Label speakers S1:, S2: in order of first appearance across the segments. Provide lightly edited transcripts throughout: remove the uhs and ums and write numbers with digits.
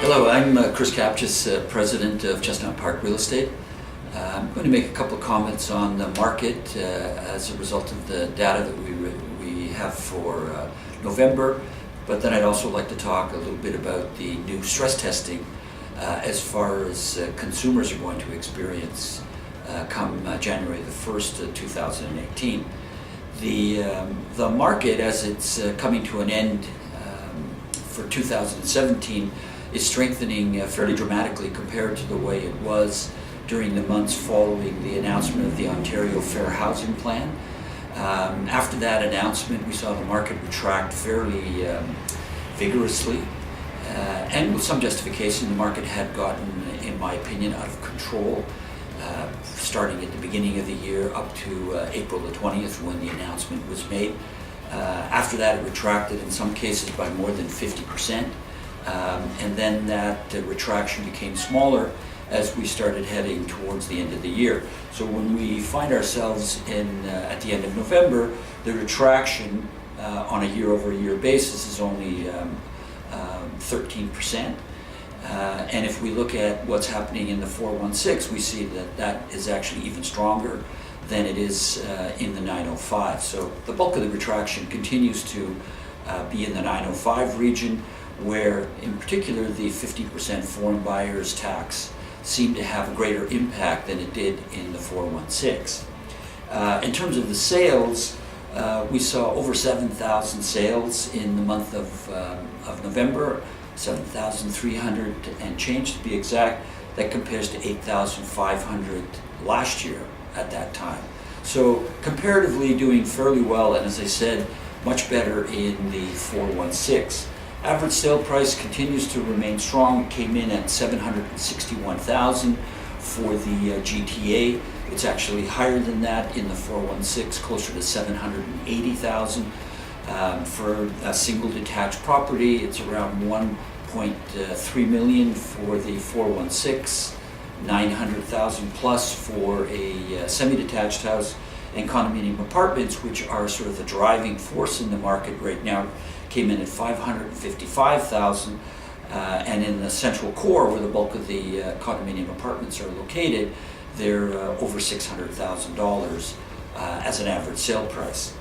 S1: Hello, I'm Chris Kapches, President of Chestnut Park Real Estate. I'm going to make a couple of comments on the market as a result of the data that we have for November, but then I'd also like to talk a little bit about the new stress testing as far as consumers are going to experience come January the 1st, 2018. The market, as it's coming to an end for 2017, is strengthening fairly dramatically compared to the way it was during the months following the announcement of the Ontario Fair Housing Plan. After that announcement, we saw the market retract fairly vigorously, and with some justification. The market had gotten, in my opinion, out of control, starting at the beginning of the year up to April the 20th when the announcement was made. After that, it retracted in some cases by more than 50%. And then that retraction became smaller as we started heading towards the end of the year. So when we find ourselves at the end of November, the retraction on a year-over-year basis is only 13%. And if we look at what's happening in the 416, we see that is actually even stronger than it is in the 905. So the bulk of the retraction continues to be in the 905 region, where in particular the 50% foreign buyers tax seemed to have a greater impact than it did in the 416. In terms of the sales, we saw over 7,000 sales in the month of November, 7,300 and change to be exact. That compares to 8,500 last year at that time. So comparatively doing fairly well, and as I said, much better in the 416. Average sale price continues to remain strong. It came in at $761,000 for the GTA. It's actually higher than that in the 416, closer to $780,000. For a single detached property, it's around $1.3 million for the 416, $900,000 plus for a semi-detached house. And condominium apartments, which are sort of the driving force in the market right now, came in at $555,000, and in the central core, where the bulk of the condominium apartments are located, they're over $600,000 as an average sale price.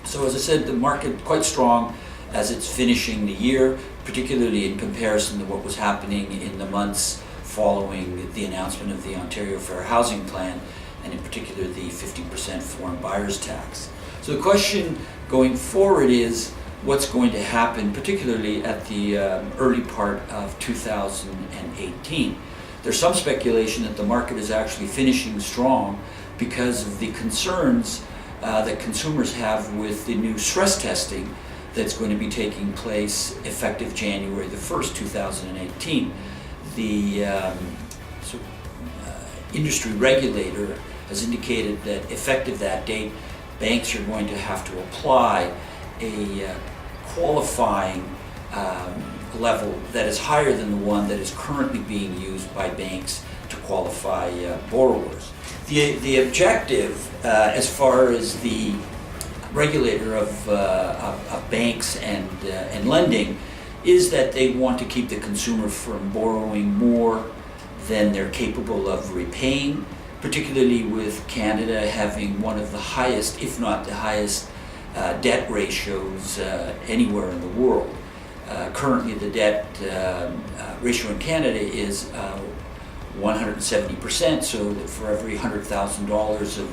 S1: So as I said, the market quite strong as it's finishing the year, particularly in comparison to what was happening in the months following the announcement of the Ontario Fair Housing Plan, and in particular the 50% foreign buyers tax. So the question going forward is what's going to happen, particularly at the early part of 2018. There's some speculation that the market is actually finishing strong because of the concerns that consumers have with the new stress testing that's going to be taking place effective January the 1st, 2018. The industry regulator has indicated that effective that date, banks are going to have to apply a qualifying level that is higher than the one that is currently being used by banks to qualify borrowers. The objective, as far as the regulator of banks and lending, is that they want to keep the consumer from borrowing more than they're capable of repaying, particularly with Canada having one of the highest, if not the highest, debt ratios anywhere in the world. Currently the debt ratio in Canada is 170%, so that for every $100,000 of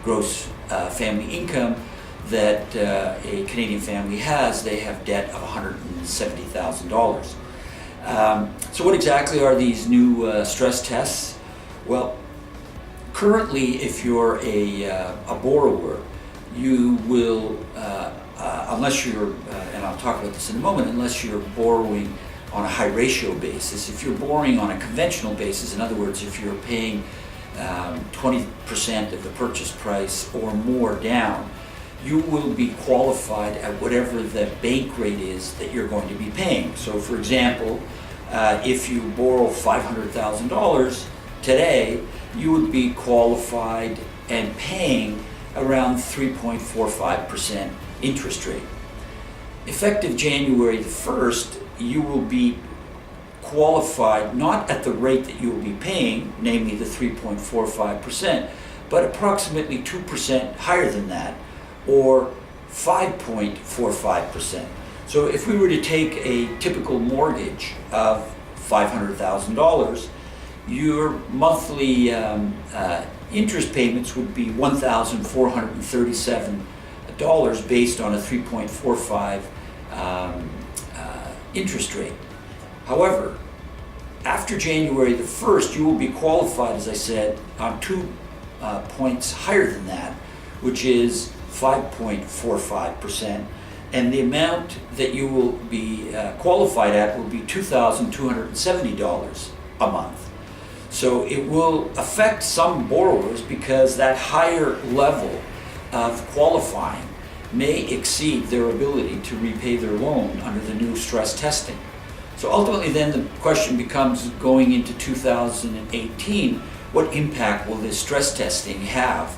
S1: gross family income that a Canadian family has, they have debt of $170,000. So what exactly are these new stress tests? Well, currently, if you're a borrower, you will, unless you're, and I'll talk about this in a moment, unless you're borrowing on a high ratio basis, if you're borrowing on a conventional basis, in other words, if you're paying 20% of the purchase price or more down, you will be qualified at whatever the bank rate is that you're going to be paying. So for example, if you borrow $500,000 today, you would be qualified and paying around 3.45% interest rate. Effective January the 1st, you will be qualified not at the rate that you will be paying, namely the 3.45%, but approximately 2% higher than that, or 5.45%. So if we were to take a typical mortgage of $500,000, your monthly interest payments would be $1,437 based on a 3.45 interest rate. However, after January the 1st, you will be qualified, as I said, on 2 points higher than that, which is 5.45%, and the amount that you will be qualified at will be $2,270 a month. So it will affect some borrowers because that higher level of qualifying may exceed their ability to repay their loan under the new stress testing. So ultimately then the question becomes, going into 2018, what impact will this stress testing have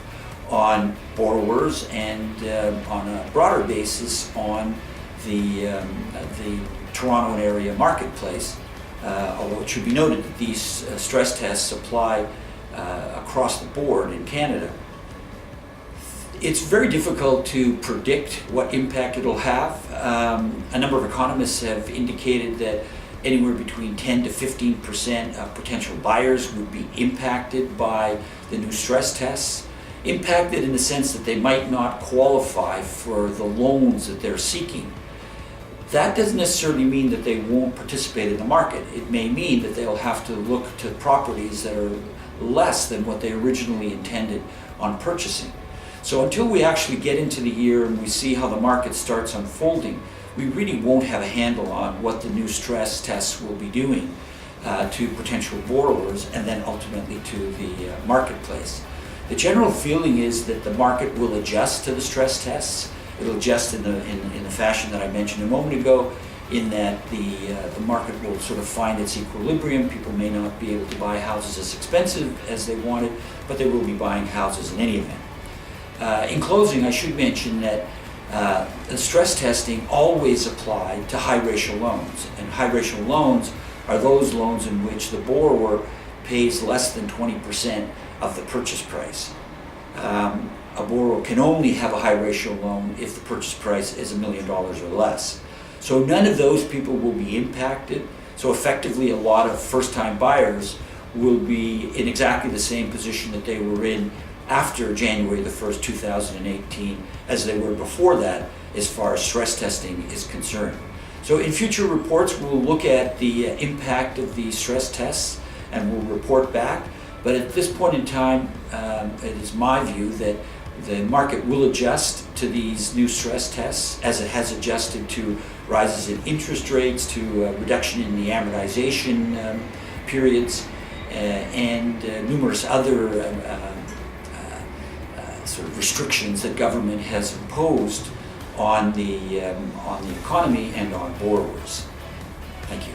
S1: on borrowers and on a broader basis on the Toronto and area marketplace? Although it should be noted that these stress tests apply across the board in Canada. It's very difficult to predict what impact it'll have. A number of economists have indicated that anywhere between 10 to 15% of potential buyers would be impacted by the new stress tests. Impacted in the sense that they might not qualify for the loans that they're seeking. That doesn't necessarily mean that they won't participate in the market. It may mean that they'll have to look to properties that are less than what they originally intended on purchasing. So until we actually get into the year and we see how the market starts unfolding, we really won't have a handle on what the new stress tests will be doing to potential borrowers and then ultimately to the marketplace. The general feeling is that the market will adjust to the stress tests. It'll adjust in the fashion that I mentioned a moment ago, in that the market will sort of find its equilibrium. People may not be able to buy houses as expensive as they wanted, but they will be buying houses in any event. In closing, I should mention that the stress testing always applied to high ratio loans, and high ratio loans are those loans in which the borrower pays less than 20% of the purchase price. A borrower can only have a high ratio loan if the purchase price is $1 million or less. So none of those people will be impacted. So effectively, a lot of first-time buyers will be in exactly the same position that they were in after January the 1st, 2018, as they were before that, as far as stress testing is concerned. So in future reports, we'll look at the impact of the stress tests and we'll report back. But at this point in time, it is my view that the market will adjust to these new stress tests, as it has adjusted to rises in interest rates, to reduction in the amortization periods, and numerous other sort of restrictions that government has imposed on the economy and on borrowers. Thank you.